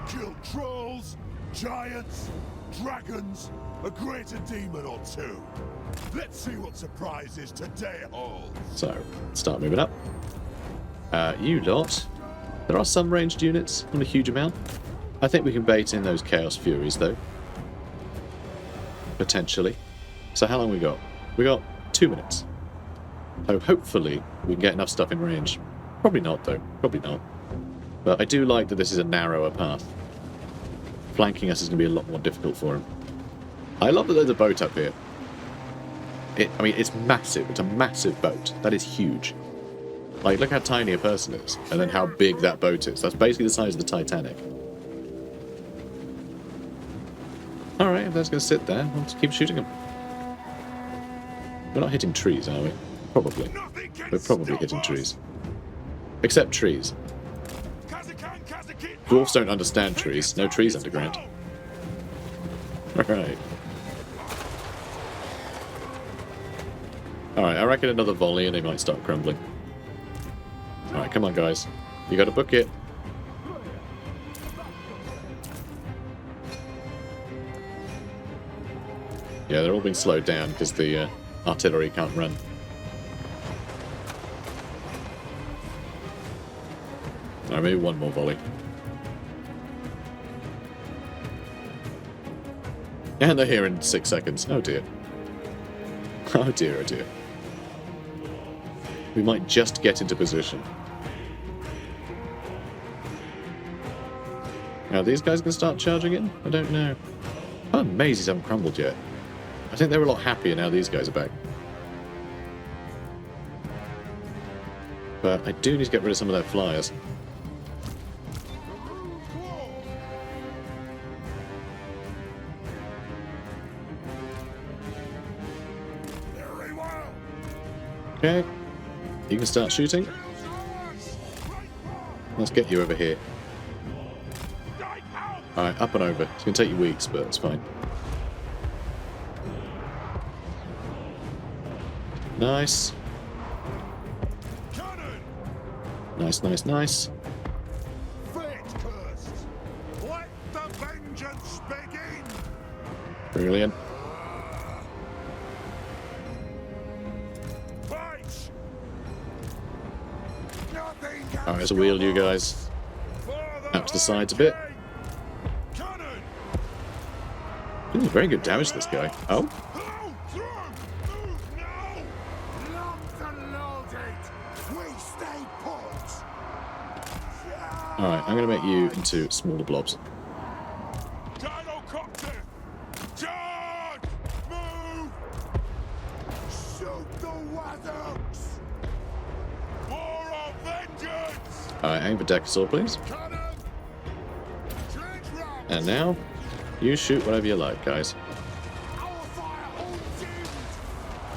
[SPEAKER 3] Kill trolls, giants, dragons, a greater demon or two. Let's see what surprises today holds.
[SPEAKER 1] So, start moving up. You lot. There are some ranged units, not a huge amount. I think we can bait in those Chaos Furies, though. Potentially. So how long we got? We got 2 minutes. So hopefully we can get enough stuff in range. Probably not, though. Probably not. But I do like that this is a narrower path. Flanking us is going to be a lot more difficult for him. I love that there's a boat up here. I mean, it's massive. It's a massive boat. That is huge. Like, look how tiny a person is, and then how big that boat is. That's basically the size of the Titanic. Alright, if that's going to sit there, we'll just keep shooting them. We're not hitting trees, are we? Probably. We're probably hitting trees. Except trees. Dwarfs don't understand trees. No trees underground. Alright. Alright, I reckon another volley and they might start crumbling. Alright, come on guys. You gotta book it. Yeah, they're all being slowed down because the artillery can't run. Alright, maybe one more volley. And they're here in 6 seconds. Oh dear. Oh dear, oh dear. We might just get into position. Now, these guys can start charging in? I don't know. Oh, mazes haven't crumbled yet. I think they were a lot happier now these guys are back. But I do need to get rid of some of their flyers. Okay. You can start shooting. Let's get you over here. Alright, up and over. It's going to take you weeks, but it's fine. Nice. Nice, nice, nice.
[SPEAKER 3] Fate cursed. Let the vengeance begin.
[SPEAKER 1] Brilliant.
[SPEAKER 3] Fight. Nothing can
[SPEAKER 1] Alright, so wheel you guys out to the sides a bit.
[SPEAKER 3] Cannon.
[SPEAKER 1] Doing very good damage to this guy. Oh, alright, I'm going to make you into smaller blobs.
[SPEAKER 3] Gyrocopter! Charge! Move! Shoot the wazzocks! War of vengeance!
[SPEAKER 1] Alright, aim for Decasaur, please.
[SPEAKER 3] Cannon! Trench rounds!
[SPEAKER 1] And now, you shoot whatever you like, guys.
[SPEAKER 3] Our fire all dimmed!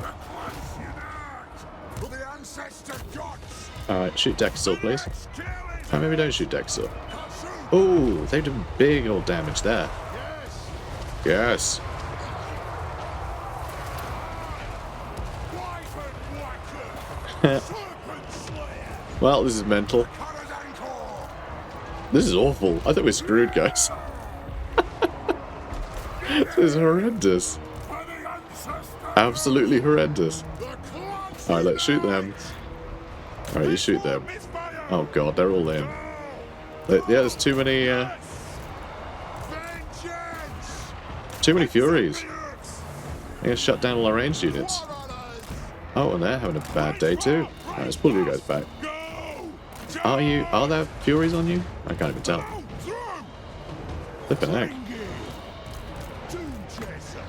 [SPEAKER 3] The close unite! For the ancestor gods!
[SPEAKER 1] Alright, shoot Decasaur, please.
[SPEAKER 3] Let's kill it!
[SPEAKER 1] Oh, maybe don't shoot Decasaur.
[SPEAKER 3] Consume!
[SPEAKER 1] Oh, they've done big old damage there.
[SPEAKER 3] Yes!
[SPEAKER 1] Yes.
[SPEAKER 3] Wyvern whacker! Serpent slayer!
[SPEAKER 1] Well, this is mental.
[SPEAKER 3] Paradancore!
[SPEAKER 1] This is awful. I think we're screwed, guys. This is horrendous.
[SPEAKER 3] For the ancestor!
[SPEAKER 1] Absolutely horrendous.
[SPEAKER 3] The clogs
[SPEAKER 1] Alright, let's shoot them. Alright, you shoot them.
[SPEAKER 3] misfire!
[SPEAKER 1] Oh god, they're all in. Yeah, there's too many
[SPEAKER 3] Vengeance!
[SPEAKER 1] Furies.
[SPEAKER 3] Fierce!
[SPEAKER 1] I'm gonna shut down all our ranged units. Oh, and they're having a bad day too. Alright, let's pull you guys back.
[SPEAKER 3] Go!
[SPEAKER 1] Are there Furies on you? I can't even tell.
[SPEAKER 3] Go through!
[SPEAKER 1] Flippin' heck.
[SPEAKER 3] Tomb chaser!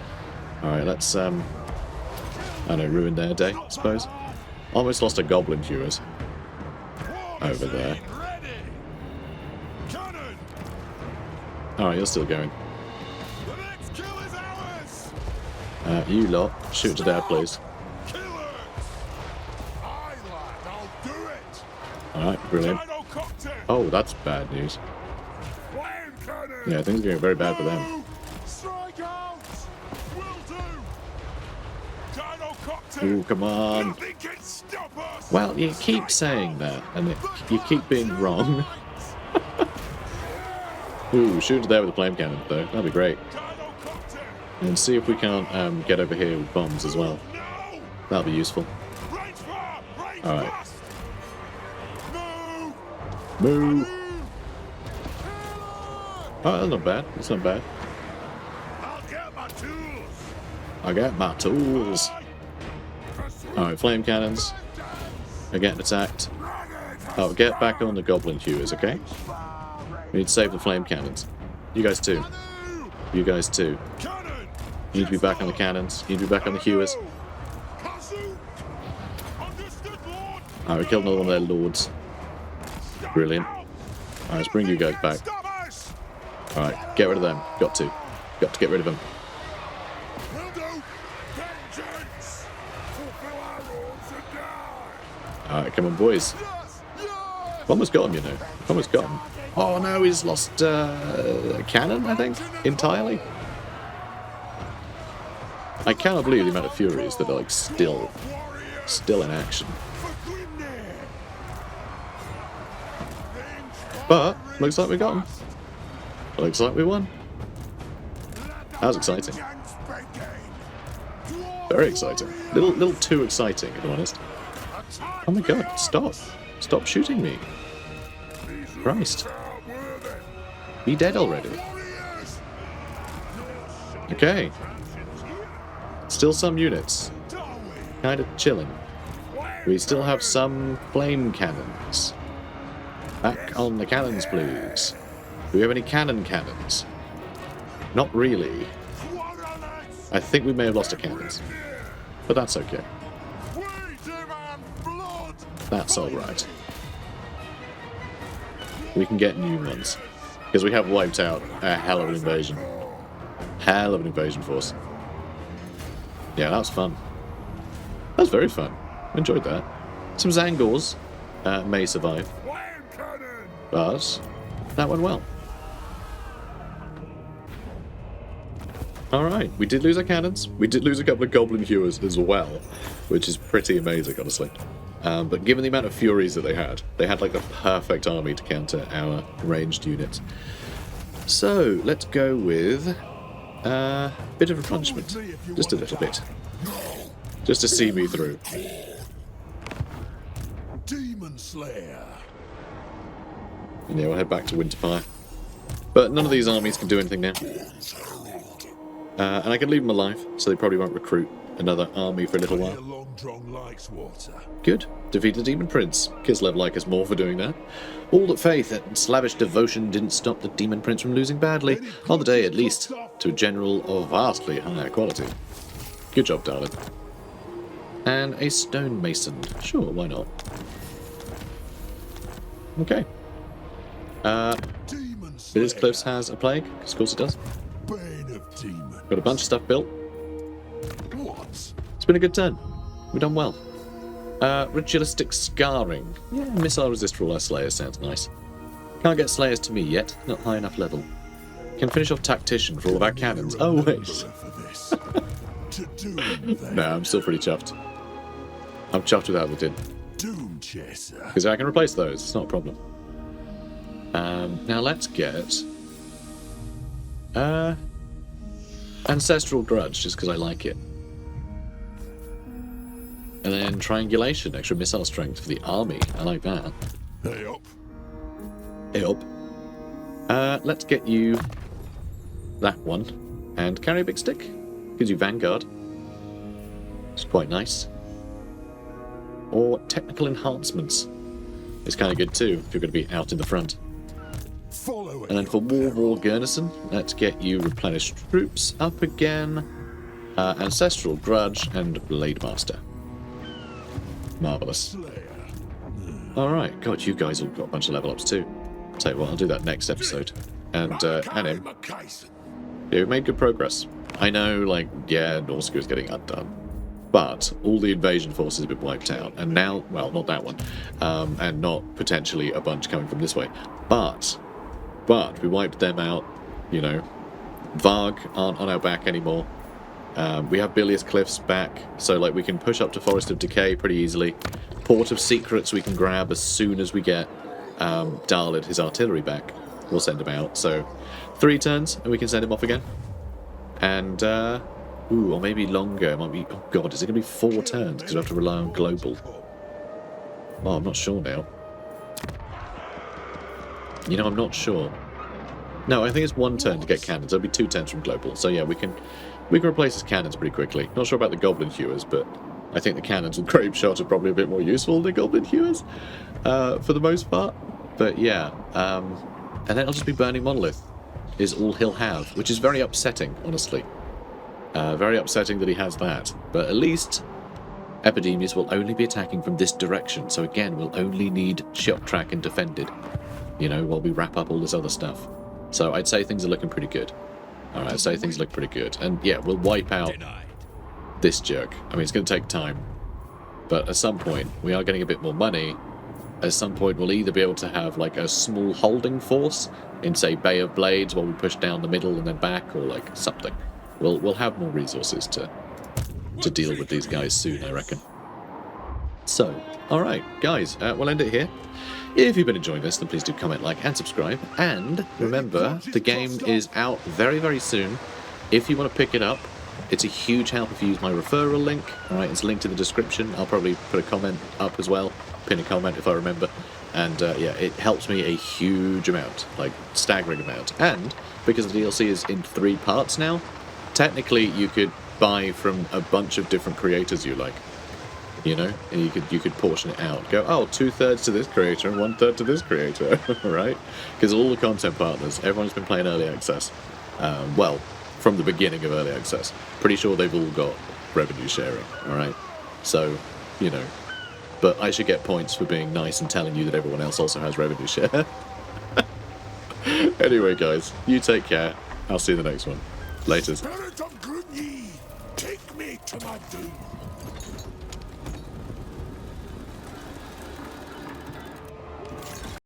[SPEAKER 1] Alright, let's I don't know, ruin their day, I suppose. Almost lost a goblin viewers. Over there.
[SPEAKER 3] Ready! Cannon!
[SPEAKER 1] Alright, you're still going.
[SPEAKER 3] The next kill is ours!
[SPEAKER 1] You lot, shoot to death, please.
[SPEAKER 3] Killers! Aye, lad, I'll do it!
[SPEAKER 1] Alright, brilliant.
[SPEAKER 3] Gyrocopter!
[SPEAKER 1] Oh, that's bad news.
[SPEAKER 3] Flame cannon!
[SPEAKER 1] Yeah, things are going very bad for them.
[SPEAKER 3] Move! Strike out! Will do! Gyrocopter!
[SPEAKER 1] Ooh, come on.
[SPEAKER 3] Nothing can stop us!
[SPEAKER 1] Well, you keep saying that, and you keep being wrong. Ooh, shoot to there with a flame cannon, though. That'd be great.
[SPEAKER 3] Gyrocopter!
[SPEAKER 1] And see if we can't get over here with bombs as well.
[SPEAKER 3] No!
[SPEAKER 1] That'll be useful.
[SPEAKER 3] Range far! Range
[SPEAKER 1] Alright.
[SPEAKER 3] fast! Move!
[SPEAKER 1] Move!
[SPEAKER 3] Killer!
[SPEAKER 1] Oh, that's not bad. That's not bad.
[SPEAKER 3] I'll get my tools!
[SPEAKER 1] I got my tools. Alright, flame cannons. They're getting attacked. Oh, get back on the goblin hewers, okay? We need to save the flame cannons. You guys too. You guys too.
[SPEAKER 3] Cannon!
[SPEAKER 1] You need to be back on the cannons. You need to be back on the hewers.
[SPEAKER 3] Kazu! Understood, Lord!
[SPEAKER 1] Alright, we killed another one of their lords. Brilliant. Alright, let's bring you guys back.
[SPEAKER 3] Stop us!
[SPEAKER 1] Alright, get rid of them. Got to get rid of them.
[SPEAKER 3] Will do! Vengeance! Fulfill our roles and die!
[SPEAKER 1] Alright, come on, boys.
[SPEAKER 3] Yes! Yes!
[SPEAKER 1] Almost got him, you know. Almost got him. Oh no, he's lost a cannon, I think, entirely. I cannot believe the amount of Furies that are like still in action. But looks like we got him. Looks like we won. That was exciting. Very exciting. Little too exciting, if I'm honest. Oh my god! Stop shooting me! Christ! Be dead already. Okay. Still some units. Kind of chilling. We still have some flame cannons. Back on the cannons, please. Do we have any cannons? Not really. I think we may have lost our cannons. But that's okay. That's alright. We can get new ones. Because we have wiped out a hell of an invasion. Hell of an invasion force. Yeah, that was fun. That was very fun. I enjoyed that. Some Zangors may survive. But that went well. Alright, we did lose our cannons. We did lose a couple of goblin hewers as well, which is pretty amazing, honestly. But given the amount of furies that they had like the perfect army to counter our ranged units. So, let's go with a bit of a punishment. Just a little bit. Just to see me through.
[SPEAKER 3] Demon Slayer.
[SPEAKER 1] And yeah, we'll head back to Winterfire. But none of these armies can do anything now. And I can leave them alive, so they probably won't recruit another army for a little while. Good. Defeat the Demon Prince. Kislev like us more for doing that. All that faith and slavish devotion didn't stop the Demon Prince from losing badly, on the day at least, to a general of vastly higher quality. Good job, darling. And a stonemason. Sure, why not? Okay. Billy's Cliffs has a plague, because of course it does. Got a bunch of stuff built. It's been a good turn. We've done well. Ritualistic Scarring. Yeah, missile resist for all our Slayers sounds nice. Can't get Slayers to me yet, not high enough level. Can finish off Tactician for all of our cannons. Oh, wait. No, I'm still pretty chuffed. I'm chuffed with how we did. Because I can replace those, it's not a problem. Now let's get Ancestral Grudge, just because I like it. And then Triangulation, extra missile strength for the army. I like that.
[SPEAKER 3] Hey up.
[SPEAKER 1] Hey up. Let's get you that one. And carry a big stick. Gives you Vanguard. It's quite nice. Or Technical Enhancements. It's kind of good too, if you're going to be out in the front. And then for War Garrison, let's get you Replenished Troops up again. Ancestral Grudge and Blade Master. Marvellous. Alright, God, you guys all got a bunch of level ups too. Tell you what, I'll do that next episode. And him. Yeah, we've made good progress. I know, like, yeah, Norsca is getting undone. But all the invasion forces have been wiped out. And now, well, not that one. And not potentially a bunch coming from this way. But we wiped them out, you know. Varg aren't on our back anymore. We have Bilious Cliffs back, so like we can push up to Forest of Decay pretty easily. Port of Secrets we can grab as soon as we get Darlid, his artillery back. We'll send him out. So 3 turns and we can send him off again. And or maybe longer. It might be. Oh God, is it going to be 4 turns? Because we have to rely on global. Oh, I'm not sure now. You know, I'm not sure. No, I think it's 1 turn to get cannons. It'll be 2 turns from global. So yeah, we can replace his cannons pretty quickly. Not sure about the goblin hewers, but I think the cannons with grape shot are probably a bit more useful than the goblin hewers for the most part. But yeah, and then it'll just be burning monolith is all he'll have, which is very upsetting, honestly. Very upsetting that he has that. But at least Epidemius will only be attacking from this direction. So again, we'll only need shot track and defended, you know, while we wrap up all this other stuff. So I'd say things are looking pretty good. Alright, I'd say things look pretty good. And yeah, we'll wipe out this jerk. I mean, it's going to take time. But at some point, we are getting a bit more money. At some point, we'll either be able to have like a small holding force in, say, Bay of Blades while we push down the middle and then back, or like something. We'll have more resources to deal with these guys soon, I reckon. So, alright, guys, we'll end it here. If you've been enjoying this, then please do comment, like, and subscribe. And remember, the game is out very, very soon. If you want to pick it up, it's a huge help if you use my referral link. Alright, it's linked in the description. I'll probably put a comment up as well. Pin a comment if I remember. And yeah, it helps me a huge amount, like staggering amount. And because the DLC is in 3 parts now, technically you could buy from a bunch of different creators you like. You know, and you could portion it out. Go, oh, 2/3 to this creator and 1/3 to this creator, right? Because all the content partners, everyone's been playing early access. Well, from the beginning of early access. Pretty sure they've all got revenue sharing, all right? So, you know, but I should get points for being nice and telling you that everyone else also has revenue share. Anyway, guys, you take care. I'll see you in the next one. Laters.
[SPEAKER 3] Spirit of Grungi, take me to my doom.